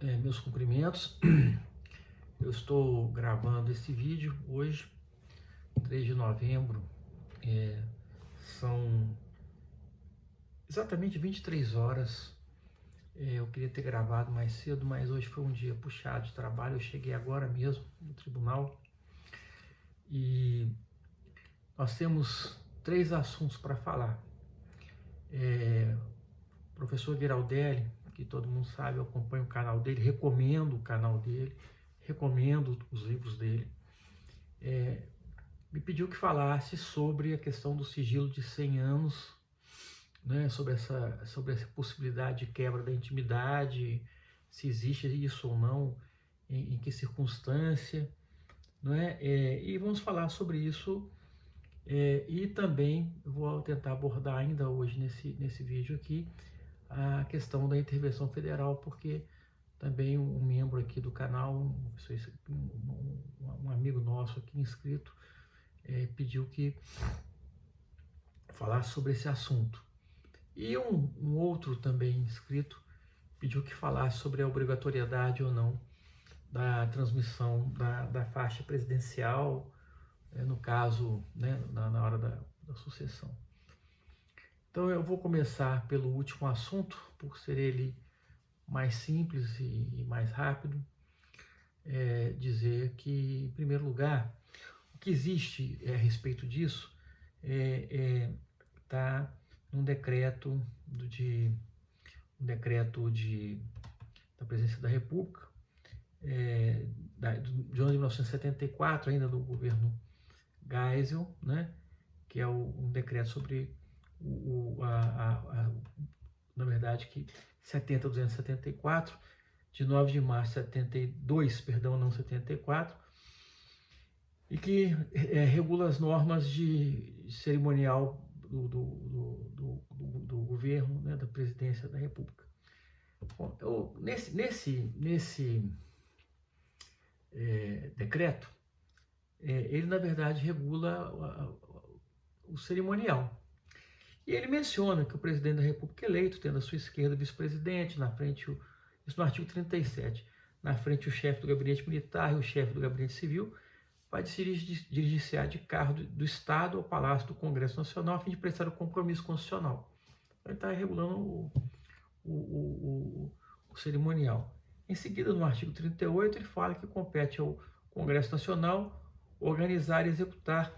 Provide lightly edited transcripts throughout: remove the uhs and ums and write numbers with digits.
Meus cumprimentos. Eu estou gravando esse vídeo hoje, 3 de novembro. São exatamente 23 horas. Eu queria ter gravado mais cedo, mas hoje foi um dia puxado de trabalho. Eu cheguei agora mesmo no tribunal e nós temos 3 assuntos para falar. O professor Giraldelli, que todo mundo sabe, eu acompanho o canal dele, recomendo o canal dele, recomendo os livros dele, me pediu que falasse sobre a questão do sigilo de 100 anos, né, sobre essa possibilidade de quebra da intimidade, se existe isso ou não, em que circunstância, não é? E vamos falar sobre isso, e também vou tentar abordar ainda hoje nesse vídeo aqui a questão da intervenção federal, porque também um membro aqui do canal, um amigo nosso aqui inscrito, pediu que falasse sobre esse assunto. E um outro também inscrito pediu que falasse sobre a obrigatoriedade ou não da transmissão da faixa presidencial, no caso, né, na hora da sucessão. Então eu vou começar pelo último assunto, por ser ele mais simples e mais rápido. Dizer que, em primeiro lugar, o que existe a respeito disso está num decreto da Presidência da República, de 1974, ainda do governo Geisel, né, que é um decreto sobre na verdade, que 70.274, de 9 de março de 72, perdão, não 74, e que regula as normas de cerimonial do governo, né, da Presidência da República. Bom, nesse decreto, ele, na verdade, regula o cerimonial. E ele menciona que o presidente da República eleito, tendo à sua esquerda o vice-presidente, na frente, isso no artigo 37, na frente o chefe do gabinete militar e o chefe do gabinete civil, vai dirigir-se de carro do Estado ao Palácio do Congresso Nacional a fim de prestar o compromisso constitucional. Então, ele está regulando o cerimonial. Em seguida, no artigo 38, ele fala que compete ao Congresso Nacional organizar e executar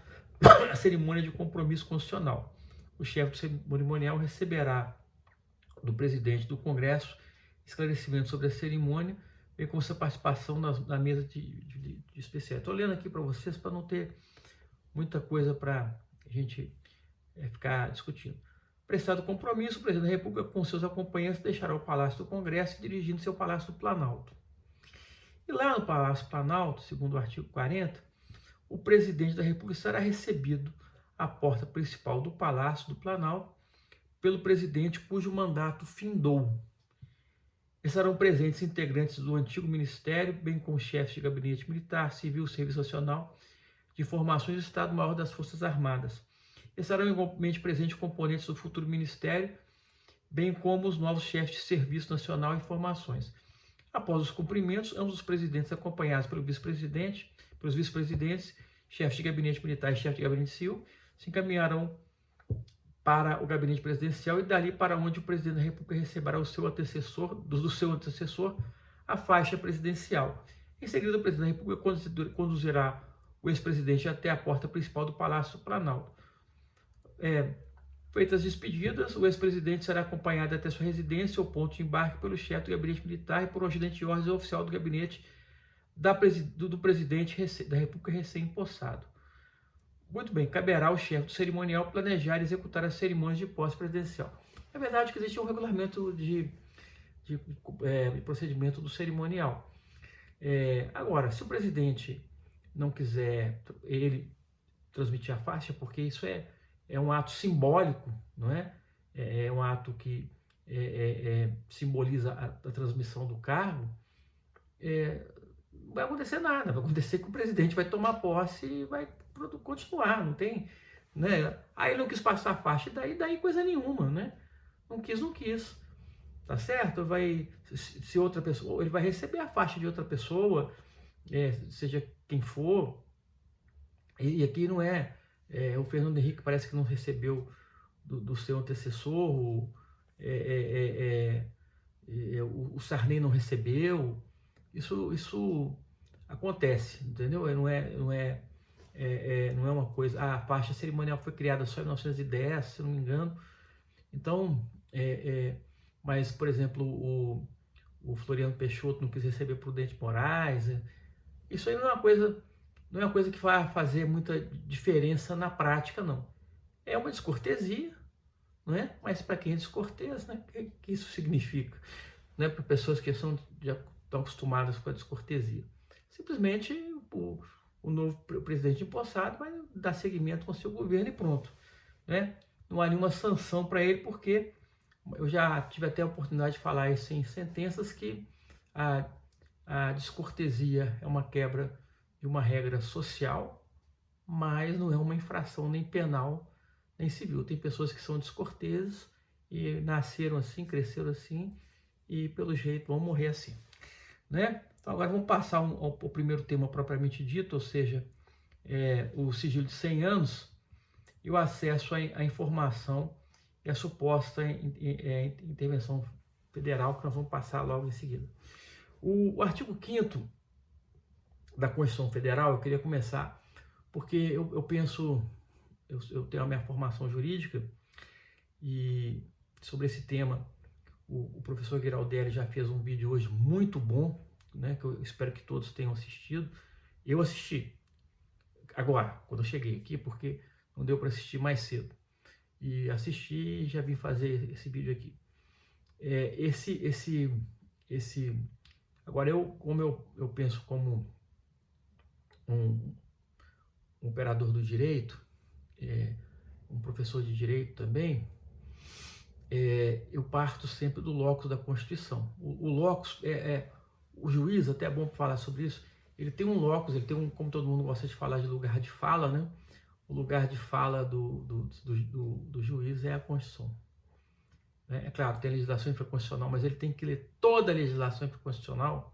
a cerimônia de compromisso constitucional. O chefe do cerimonial receberá do presidente do Congresso esclarecimentos sobre a cerimônia, bem como sua participação na mesa de especiais. Estou lendo aqui para vocês para não ter muita coisa para a gente ficar discutindo. Prestado o compromisso, o presidente da República com seus acompanhantes deixará o Palácio do Congresso dirigindo-se ao Palácio do Planalto. E lá no Palácio Planalto, segundo o artigo 40, o presidente da República será recebido à porta principal do Palácio do Planalto pelo presidente cujo mandato findou. Estarão presentes integrantes do antigo ministério, bem como chefes de gabinete militar, civil, serviço nacional, de informações do Estado-Maior das Forças Armadas. Estarão igualmente presentes componentes do futuro ministério, bem como os novos chefes de Serviço Nacional e Informações. Após os cumprimentos, ambos os presidentes, acompanhados pelos vice-presidentes, chefes de gabinete militar e chefe de gabinete civil, se encaminharão para o gabinete presidencial e dali para onde o presidente da República receberá do seu antecessor a faixa presidencial. Em seguida, o presidente da República conduzirá o ex-presidente até a porta principal do Palácio Planalto. Feitas as despedidas, o ex-presidente será acompanhado até sua residência ou ponto de embarque pelo chefe do gabinete militar e por um ajudante de ordens oficial do gabinete do presidente da República recém-impossado. Muito bem, caberá ao chefe do cerimonial planejar e executar as cerimônias de posse presidencial. É verdade que existe um regulamento de procedimento do cerimonial. Agora, se o presidente não quiser ele transmitir a faixa, porque isso é um ato simbólico, não é? É um ato que simboliza a transmissão do cargo, não vai acontecer nada, vai acontecer que o presidente vai tomar posse e vai continuar, não tem, né? Aí ele não quis passar a faixa, daí coisa nenhuma, né? Não quis. tá certo? Se outra pessoa, ele vai receber a faixa de outra pessoa, seja quem for, e aqui não o Fernando Henrique parece que não recebeu do seu antecessor, o Sarney não recebeu, isso acontece, entendeu? Não é uma coisa. A faixa cerimonial foi criada só em 1910, se não me engano. Então, mas, por exemplo, o Floriano Peixoto não quis receber Prudente Moraes. Isso aí não é uma coisa que vai fazer muita diferença na prática, não. É uma descortesia, não é? Mas para quem é descortês, né? O que isso significa? Né? Para pessoas que já estão acostumadas com a descortesia. Simplesmente o novo presidente empossado vai dar seguimento com o seu governo e pronto. Né? Não há nenhuma sanção para ele, porque eu já tive até a oportunidade de falar isso em sentenças, que a descortesia é uma quebra de uma regra social, mas não é uma infração nem penal, nem civil. Tem pessoas que são descorteses e nasceram assim, cresceram assim, e pelo jeito vão morrer assim. Né? Então agora vamos passar ao primeiro tema propriamente dito, ou seja, o sigilo de 100 anos e o acesso à informação e a suposta intervenção federal, que nós vamos passar logo em seguida. O artigo 5º da Constituição Federal, eu queria começar, porque eu penso, eu tenho a minha formação jurídica, e sobre esse tema o professor Giraldelli já fez um vídeo hoje muito bom, né, que eu espero que todos tenham assistido. Eu assisti agora, quando eu cheguei aqui, porque não deu para assistir mais cedo. E assisti e já vim fazer esse vídeo aqui. Agora, como eu penso como um operador do direito, um professor de direito também, eu parto sempre do locus da Constituição. O locus, o juiz, até é bom falar sobre isso, ele tem um locus, ele tem como todo mundo gosta de falar de lugar de fala, né? O lugar de fala do juiz é a Constituição. É claro, tem a legislação infraconstitucional, mas ele tem que ler toda a legislação infraconstitucional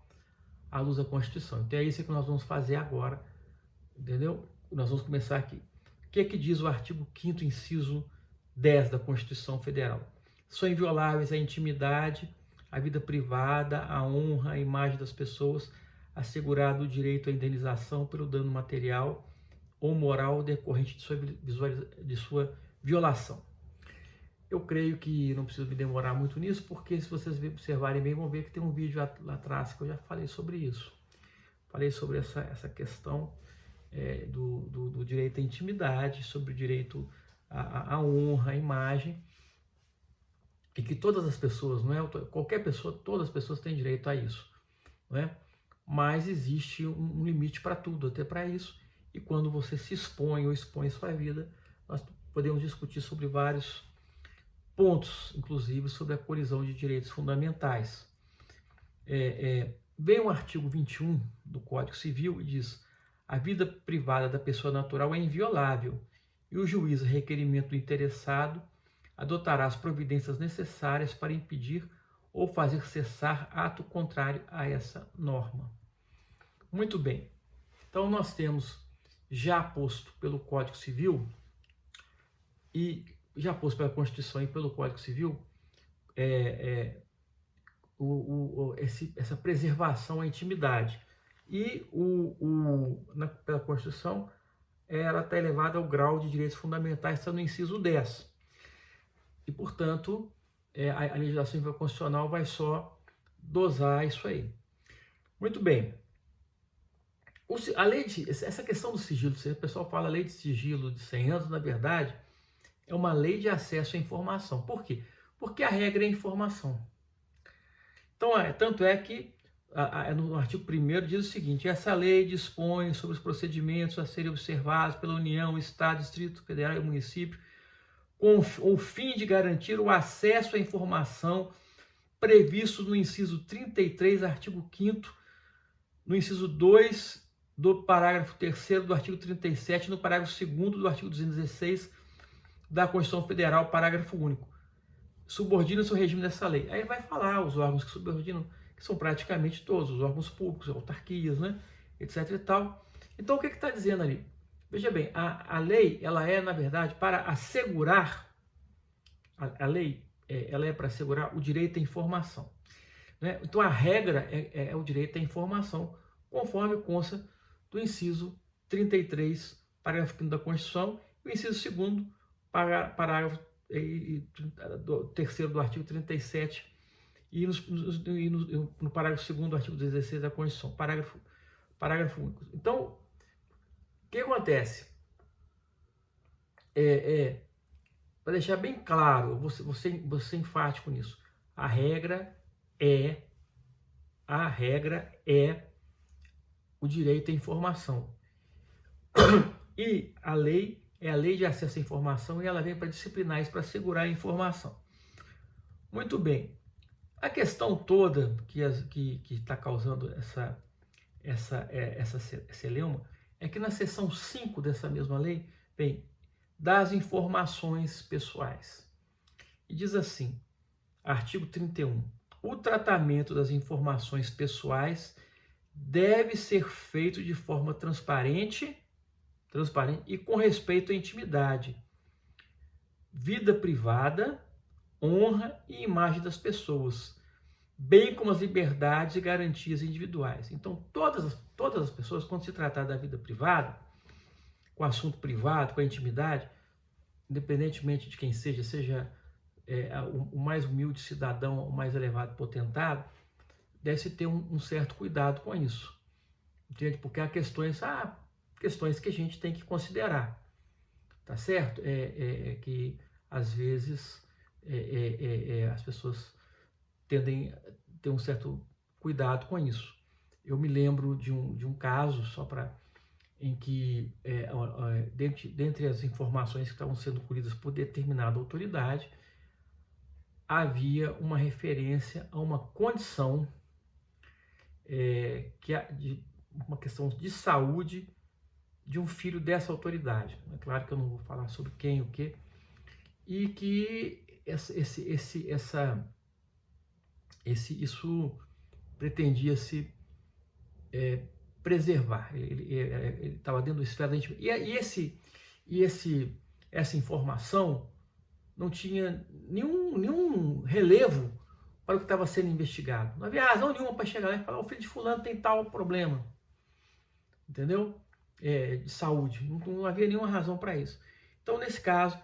à luz da Constituição. Então é isso que nós vamos fazer agora, entendeu? Nós vamos começar aqui. O que é que diz o artigo 5º, inciso 10 da Constituição Federal? São invioláveis a intimidade, a vida privada, a honra, a imagem das pessoas, assegurado o direito à indenização pelo dano material ou moral decorrente de sua violação. Eu creio que não preciso me demorar muito nisso, porque se vocês observarem bem, vão ver que tem um vídeo lá atrás que eu já falei sobre isso. Falei sobre essa questão do direito à intimidade, sobre o direito à honra, à imagem, e que todas as pessoas, não é qualquer pessoa, todas as pessoas têm direito a isso, não é? Mas existe um limite para tudo, até para isso. E quando você se expõe ou expõe sua vida, nós podemos discutir sobre vários pontos, inclusive sobre a colisão de direitos fundamentais. Vem o artigo 21 do Código Civil e diz: a vida privada da pessoa natural é inviolável e o juiz, a requerimento do interessado, adotará as providências necessárias para impedir ou fazer cessar ato contrário a essa norma. Muito bem. Então nós temos, já posto pelo Código Civil e já posto pela Constituição e pelo Código Civil, essa preservação à intimidade. E pela Constituição, ela está elevada ao grau de direitos fundamentais, está no inciso 10. E, portanto, a legislação infraconstitucional vai só dosar isso aí. Muito bem. Essa questão do sigilo, o pessoal fala lei de sigilo de 100 anos, na verdade, é uma lei de acesso à informação. Por quê? Porque a regra é a informação. Então, tanto é que no artigo 1º diz o seguinte: essa lei dispõe sobre os procedimentos a serem observados pela União, Estado, Distrito Federal e município, com o fim de garantir o acesso à informação previsto no inciso 33, artigo 5º, no inciso 2 do parágrafo 3º do artigo 37, no parágrafo 2º do artigo 216 da Constituição Federal, parágrafo único. subordina seu regime dessa lei. Aí ele vai falar os órgãos que subordinam, que são praticamente todos, os órgãos públicos, autarquias, né, etc e tal. Então, o que está dizendo ali? Veja bem, a lei, ela é, na verdade, para assegurar, a lei, ela é para assegurar o direito à informação. Né? Então, a regra é o direito à informação, conforme consta do inciso 33, parágrafo 5º da Constituição, e o inciso 2º, parágrafo 3º do artigo 37, e no parágrafo 2º do artigo 16 da Constituição, parágrafo único. Então, o que acontece? Para deixar bem claro, você enfático nisso, a regra é o direito à informação. E a lei é a lei de acesso à informação, e ela vem para disciplinar isso, para assegurar a informação. Muito bem. A questão toda que está causando essa celeuma é que na seção 5 dessa mesma lei vem das informações pessoais. E diz assim, artigo 31, o tratamento das informações pessoais deve ser feito de forma transparente e com respeito à intimidade, vida privada, honra e imagem das pessoas, bem como as liberdades e garantias individuais. Então, todas as pessoas, quando se tratar da vida privada, com assunto privado, com a intimidade, independentemente de quem seja o mais humilde cidadão, o mais elevado potentado, deve-se ter um certo cuidado com isso. Entende? Porque há questões que a gente tem que considerar. Tá certo? Que, às vezes, as pessoas tendem a ter um certo cuidado com isso. Eu me lembro de um caso, em que, dentre as informações que estavam sendo colhidas por determinada autoridade, havia uma referência a uma condição, uma questão de saúde de um filho dessa autoridade. É claro que eu não vou falar sobre quem, o quê, e que isso pretendia-se preservar. Ele estava dentro do esfera da intimidade. Essa informação não tinha nenhum relevo para o que estava sendo investigado. Não havia razão nenhuma para chegar lá e falar: o filho de fulano tem tal problema, entendeu? De saúde. Não havia nenhuma razão para isso. Então, nesse caso,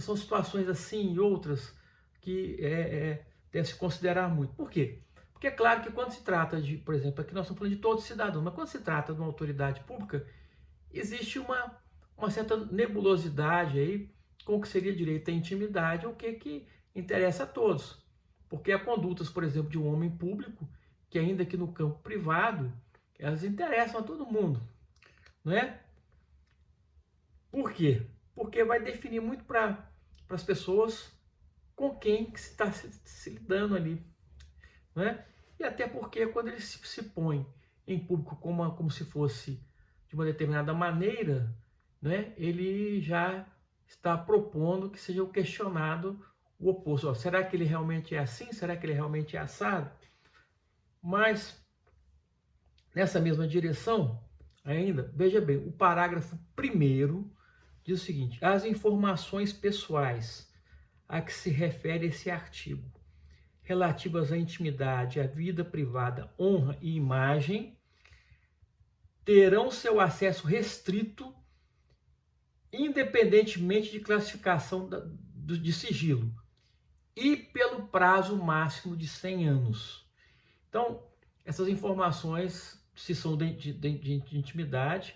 são situações assim e outras que deve se considerar muito. Por quê? Porque é claro que quando se trata de, por exemplo, aqui nós estamos falando de todo cidadão, mas quando se trata de uma autoridade pública, existe uma certa nebulosidade aí com o que seria direito à intimidade, o que interessa a todos. Porque há condutas, por exemplo, de um homem público, que ainda que no campo privado, elas interessam a todo mundo, não é? Por quê? Porque vai definir muito para as pessoas com quem que se está se lidando ali, não é? E até porque quando ele se põe em público como se fosse de uma determinada maneira, né, ele já está propondo que seja questionado o oposto. Ó, será que ele realmente é assim? Será que ele realmente é assado? Mas, nessa mesma direção, ainda, veja bem, o parágrafo 1º diz o seguinte: as informações pessoais a que se refere esse artigo, relativas à intimidade, à vida privada, honra e imagem, terão seu acesso restrito, independentemente de classificação de sigilo, e pelo prazo máximo de 100 anos. Então, essas informações, se são de intimidade,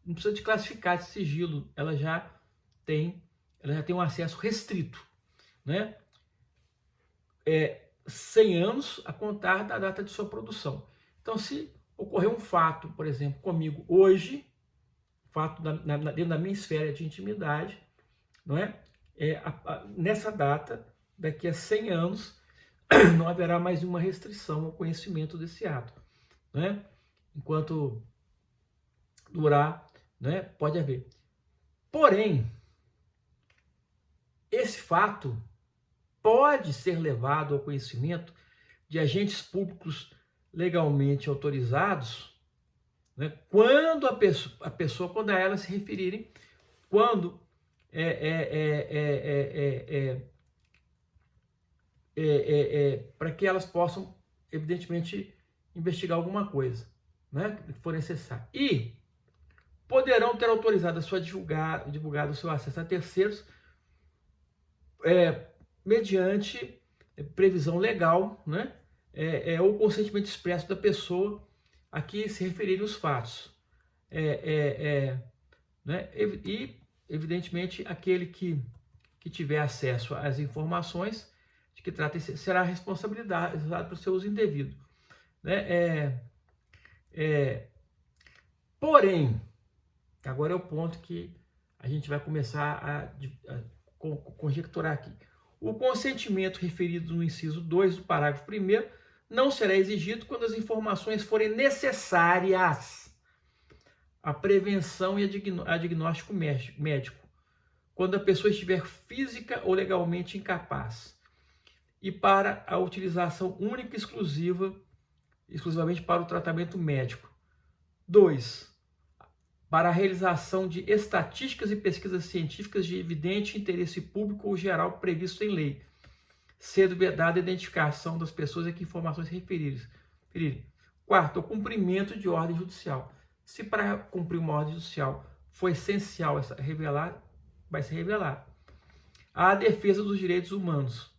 não precisa de classificar de sigilo, ela já tem um acesso restrito, né? 100 anos a contar da data de sua produção. Então, se ocorrer um fato, por exemplo, comigo hoje, fato dentro da minha esfera de intimidade, não é? Nessa data, daqui a 100 anos, não haverá mais nenhuma restrição ao conhecimento desse ato, não é? Enquanto durar, né, pode haver. Porém, esse fato pode ser levado ao conhecimento de agentes públicos legalmente autorizados, né, quando a pessoa, quando a ela se referirem, quando para que elas possam, evidentemente, investigar alguma coisa, né, que for necessário. E poderão ter autorizado a sua divulgado o seu acesso a terceiros mediante previsão legal, né, ou consentimento expresso da pessoa a que se referirem os fatos. Né, e, evidentemente, aquele que tiver acesso às informações de que trata será responsabilizado pelo seu uso indevido. Né? Porém, agora é o ponto que a gente vai começar a conjecturar aqui. O consentimento referido no inciso 2 do parágrafo 1º não será exigido quando as informações forem necessárias à prevenção e a diagnóstico médico, quando a pessoa estiver física ou legalmente incapaz, e para a utilização única e exclusivamente para o tratamento médico. 2. Para a realização de estatísticas e pesquisas científicas de evidente interesse público ou geral previsto em lei, sendo vedada a identificação das pessoas a que informações se referirem. 4. O cumprimento de ordem judicial. Se para cumprir uma ordem judicial for essencial revelar, vai ser revelado. A defesa dos direitos humanos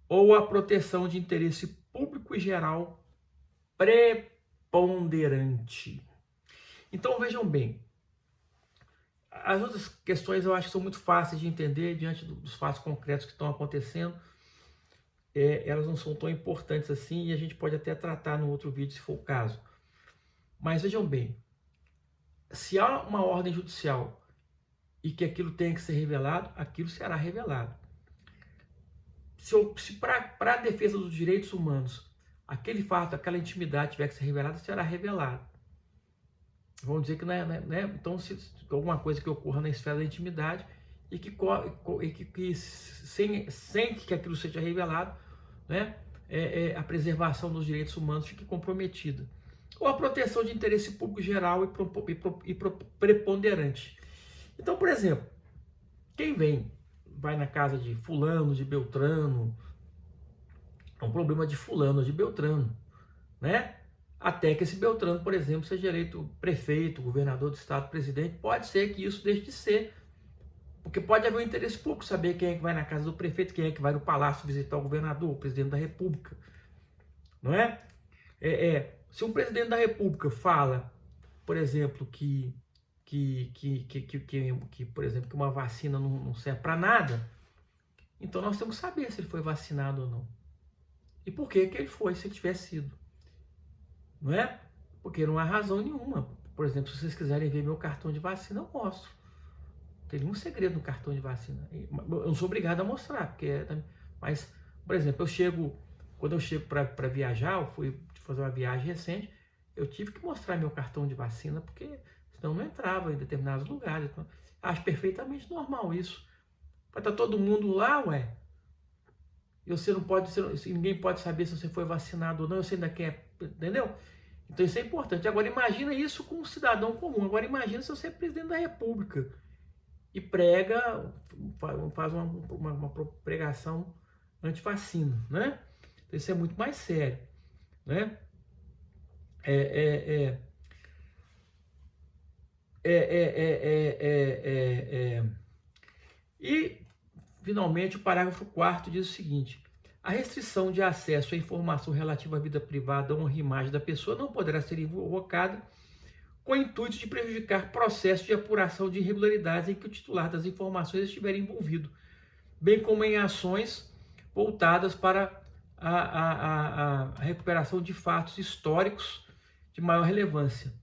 ou a proteção de interesse público e geral preponderante. Então, vejam bem, as outras questões eu acho que são muito fáceis de entender diante dos fatos concretos que estão acontecendo. Elas não são tão importantes assim e a gente pode até tratar no outro vídeo se for o caso. Mas vejam bem, se há uma ordem judicial e que aquilo tem que ser revelado, aquilo será revelado. Se para a defesa dos direitos humanos aquele fato, aquela intimidade tiver que ser revelada, será revelado. Vamos dizer que, né? Então, se alguma coisa que ocorra na esfera da intimidade e que sem que aquilo seja revelado, né, a preservação dos direitos humanos fique comprometida. Ou a proteção de interesse público geral e preponderante. Então, por exemplo, quem vai na casa de fulano, de beltrano, é um problema de fulano, de beltrano, né? Até que esse beltrano, por exemplo, seja eleito prefeito, governador do estado, presidente, pode ser que isso deixe de ser, porque pode haver um interesse público saber quem é que vai na casa do prefeito, quem é que vai no palácio visitar o governador, o presidente da república, não é? Se um presidente da república fala, por exemplo, que por exemplo, que uma vacina não serve para nada, então nós temos que saber se ele foi vacinado ou não. E por que ele foi, se ele tivesse sido. Não é? Porque não há razão nenhuma. Por exemplo, se vocês quiserem ver meu cartão de vacina, eu mostro. Não tem nenhum segredo no cartão de vacina. Eu não sou obrigado a mostrar, mas, por exemplo, quando eu chego para viajar, eu fui fazer uma viagem recente, eu tive que mostrar meu cartão de vacina, porque senão não entrava em determinados lugares. Então, acho perfeitamente normal isso. Vai estar todo mundo lá, ué. E você não pode, ninguém pode saber se você foi vacinado ou não, você ainda quer, entendeu? Então isso é importante. Agora imagina isso com um cidadão comum. Agora imagina se você é presidente da república e faz uma pregação anti-vacina, né? Então isso é muito mais sério, né? E, finalmente, o parágrafo 4º diz o seguinte: a restrição de acesso à informação relativa à vida privada ou à imagem da pessoa não poderá ser invocada com o intuito de prejudicar processo de apuração de irregularidades em que o titular das informações estiver envolvido, bem como em ações voltadas para a recuperação de fatos históricos de maior relevância.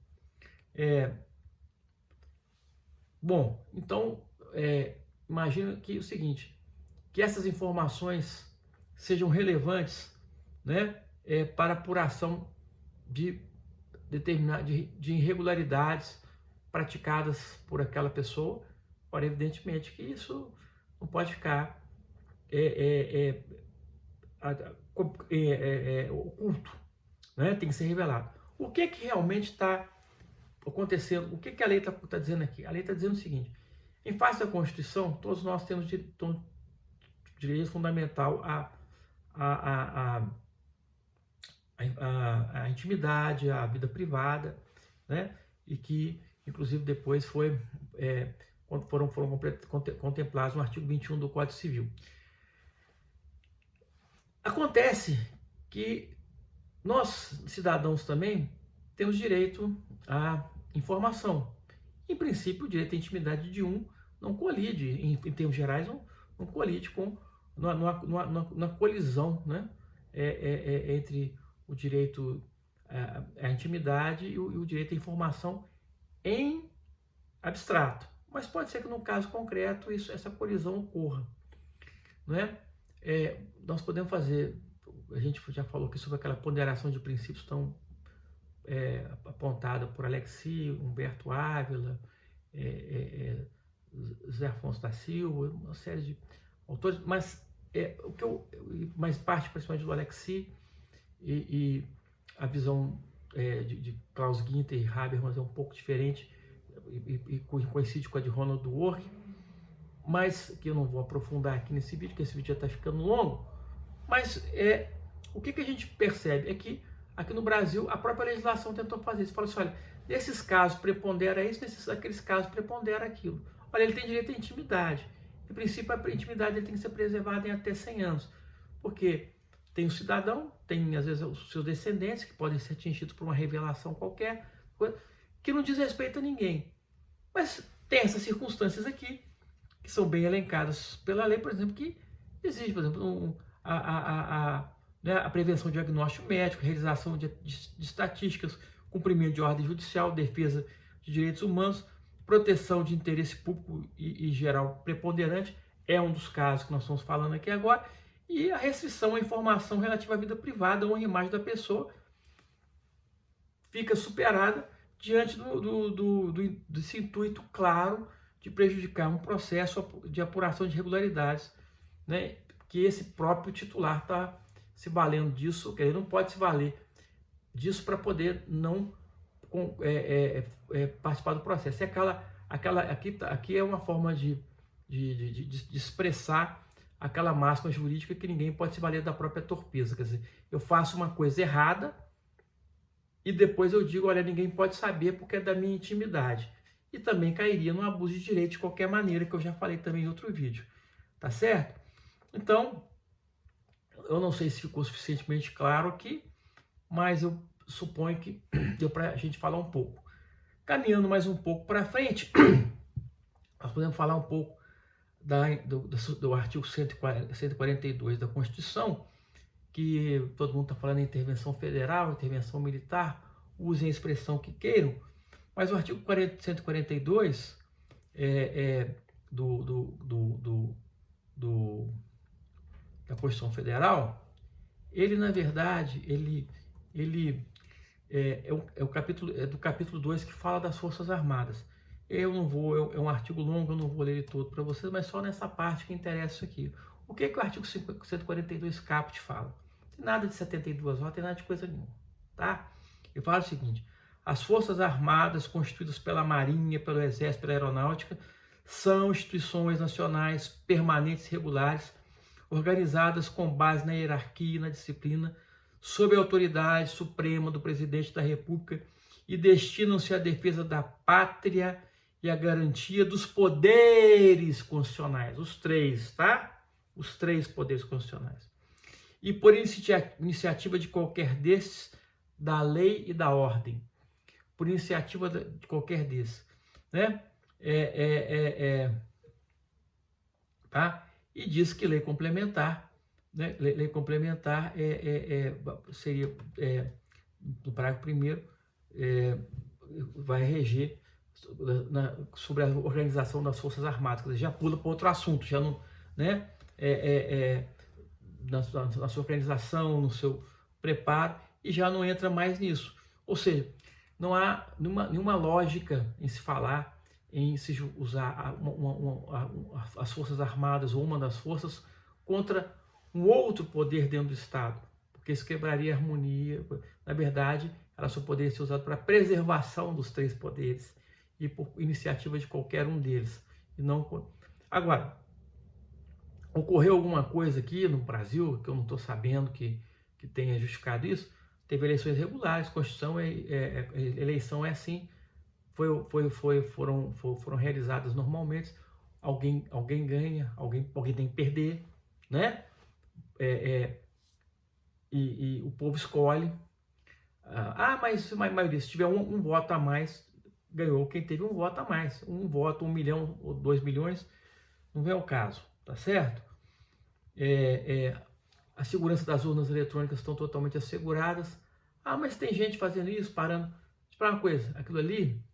Bom, então, imagina que o seguinte, que essas informações sejam relevantes, né, para apuração de irregularidades praticadas por aquela pessoa. Ora, evidentemente que isso não pode ficar oculto, né? Tem que ser revelado. O que realmente está acontecendo? O que a lei está dizendo aqui? A lei está dizendo o seguinte: em face da Constituição, todos nós temos direito fundamental à intimidade, à vida privada, né? E que, inclusive, depois foram contemplados no artigo 21 do Código Civil. Acontece que nós, cidadãos, também temos direito à informação. Em princípio, o direito à intimidade de um não colide, em termos gerais, não colide com na colisão, né? Entre o direito à intimidade e o direito à informação em abstrato. Mas pode ser que no caso concreto essa colisão ocorra, não é? Nós podemos fazer, a gente já falou aqui sobre aquela ponderação de princípios tão apontada por Alexis, Humberto Ávila, Zé Afonso da Silva, uma série de autores, mas o que mais parte principalmente do Alexis e a visão de Klaus Ginter e Habermas é um pouco diferente e coincide com a de Ronald Dworkin, mas que eu não vou aprofundar aqui nesse vídeo, porque esse vídeo já está ficando longo. Mas o que a gente percebe é que aqui no Brasil a própria legislação tentou fazer isso. Fala assim: olha, nesses casos prepondera isso, naqueles casos prepondera aquilo. Olha, ele tem direito à intimidade. Em princípio, a intimidade ele tem que ser preservada em até 100 anos. Porque tem o cidadão, tem às vezes os seus descendentes, que podem ser atingidos por uma revelação qualquer, que não diz respeito a ninguém. Mas tem essas circunstâncias aqui, que são bem elencadas pela lei, por exemplo, que exige, por exemplo, a prevenção de diagnóstico médico, realização de estatísticas, cumprimento de ordem judicial, defesa de direitos humanos, proteção de interesse público e geral preponderante, é um dos casos que nós estamos falando aqui agora, e a restrição à informação relativa à vida privada ou à imagem da pessoa fica superada diante desse intuito claro de prejudicar um processo de apuração de irregularidades, né, que esse próprio titular está se valendo disso, que ele não pode se valer disso para poder não participar do processo. Aqui é uma forma de expressar aquela máxima jurídica que ninguém pode se valer da própria torpeza. Quer dizer, eu faço uma coisa errada e depois eu digo: olha, ninguém pode saber porque é da minha intimidade. E também cairia no abuso de direito de qualquer maneira, que eu já falei também em outro vídeo. Tá certo? Então, eu não sei se ficou suficientemente claro aqui, mas eu suponho que deu para a gente falar um pouco. Caminhando mais um pouco para frente, nós podemos falar um pouco do artigo 142 da Constituição, que todo mundo está falando em intervenção federal, intervenção militar, usem a expressão que queiram, mas o artigo 142 da Constituição Federal, ele, na verdade, é do capítulo 2 que fala das Forças Armadas. Eu não vou, é um artigo longo, eu não vou ler ele todo para vocês, mas só nessa parte que interessa aqui. O que o artigo 142 caput fala? Não tem nada de 72 horas, não tem nada de coisa nenhuma, tá? Ele fala o seguinte: as Forças Armadas, constituídas pela Marinha, pelo Exército, pela Aeronáutica, são instituições nacionais permanentes e regulares, organizadas com base na hierarquia e na disciplina, sob a autoridade suprema do Presidente da República, e destinam-se à defesa da pátria e à garantia dos poderes constitucionais, os três, tá? Os três poderes constitucionais. E por iniciativa de qualquer desses, da lei e da ordem. Por iniciativa de qualquer desses, né? Tá? E diz que lei complementar, né? Lei complementar seria, no parágrafo 1º, vai reger sobre a organização das Forças Armadas. Quer dizer, já pula para outro assunto, já não, né? Na sua organização, no seu preparo, e já não entra mais nisso. Ou seja, não há nenhuma lógica em se falar em se usar as Forças Armadas ou uma das forças contra um outro poder dentro do Estado, porque isso quebraria a harmonia. Na verdade, ela só poderia ser usada para a preservação dos três poderes e por iniciativa de qualquer um deles. E não... Agora, ocorreu alguma coisa aqui no Brasil, que eu não estou sabendo que tenha justificado isso. Teve eleições regulares, Constituição, eleição é assim, foram realizadas normalmente, alguém ganha, alguém tem que perder, né? E o povo escolhe. Mas maioria, se tiver um voto a mais, ganhou quem teve um voto a mais. Um voto, 1 milhão ou 2 milhões, não é o caso, tá certo? A segurança das urnas eletrônicas estão totalmente asseguradas. Mas tem gente fazendo isso, parando. Deixa eu falar uma coisa, aquilo ali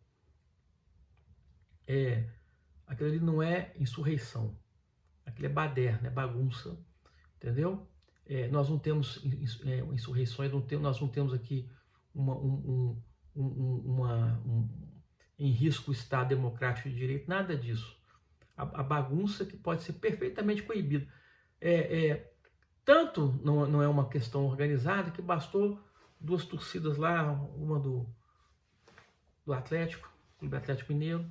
não é insurreição, aquilo é baderna, é bagunça, entendeu? Nós não temos insurreições, nós não temos aqui em risco o Estado democrático de direito, nada disso. A bagunça que pode ser perfeitamente coibida. Tanto não é uma questão organizada que bastou 2 torcidas lá, uma do Atlético, Clube Atlético Mineiro,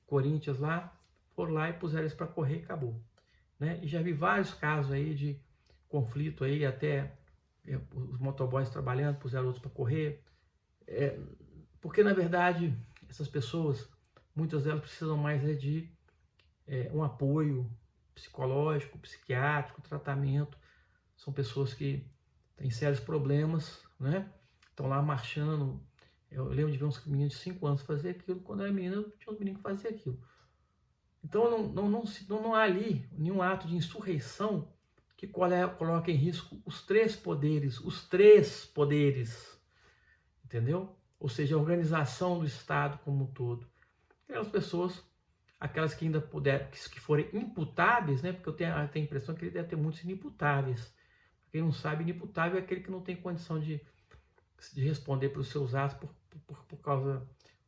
Corinthians lá, foram lá e puseram isso para correr e acabou. Né? E já vi vários casos aí de conflito aí, até os motoboys trabalhando, puseram outros para correr. Porque na verdade essas pessoas, muitas delas precisam mais de um apoio psicológico, psiquiátrico, tratamento. São pessoas que têm sérios problemas, né? Estão lá marchando. Eu lembro de ver uns meninos de 5 anos fazer aquilo. Quando eu era menino, tinha uns meninos que faziam aquilo. Então não há ali nenhum ato de insurreição que coloque em risco os três poderes, entendeu? Ou seja, a organização do Estado como um todo. Aquelas pessoas, aquelas que ainda puderem, que forem imputáveis, né? Porque eu tenho a impressão que ele deve ter muitos inimputáveis. Quem não sabe, inimputável é aquele que não tem condição de responder pelos seus atos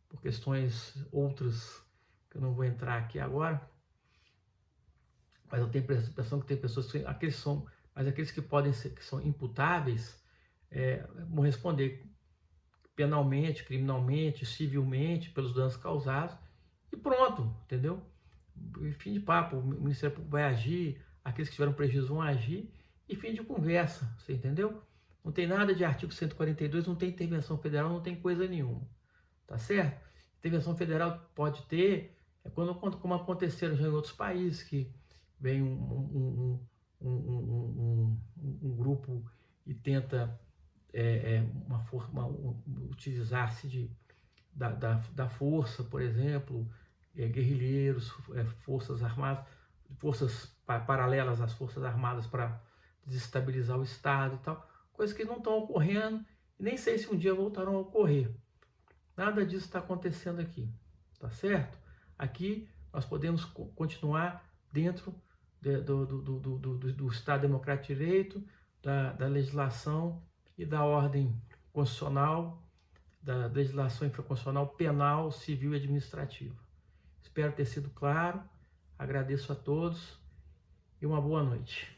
por questões outras que eu não vou entrar aqui agora. Mas eu tenho a impressão que tem pessoas que aqueles que podem ser, que são imputáveis, vão responder penalmente, criminalmente, civilmente pelos danos causados e pronto, entendeu? Fim de papo, o Ministério Público vai agir, aqueles que tiveram prejuízo vão agir e fim de conversa, você entendeu? Não tem nada de artigo 142, não tem intervenção federal, não tem coisa nenhuma, tá certo? Intervenção federal pode ter, como aconteceram já em outros países, que vem um grupo e tenta utilizar-se da força, por exemplo, guerrilheiros, forças armadas, forças paralelas às forças armadas para desestabilizar o Estado e tal, coisas que não estão ocorrendo e nem sei se um dia voltarão a ocorrer. Nada disso está acontecendo aqui, tá certo? Aqui nós podemos continuar dentro do Estado Democrático de Direito, da legislação e da ordem constitucional, da legislação infraconstitucional penal, civil e administrativa. Espero ter sido claro, agradeço a todos e uma boa noite.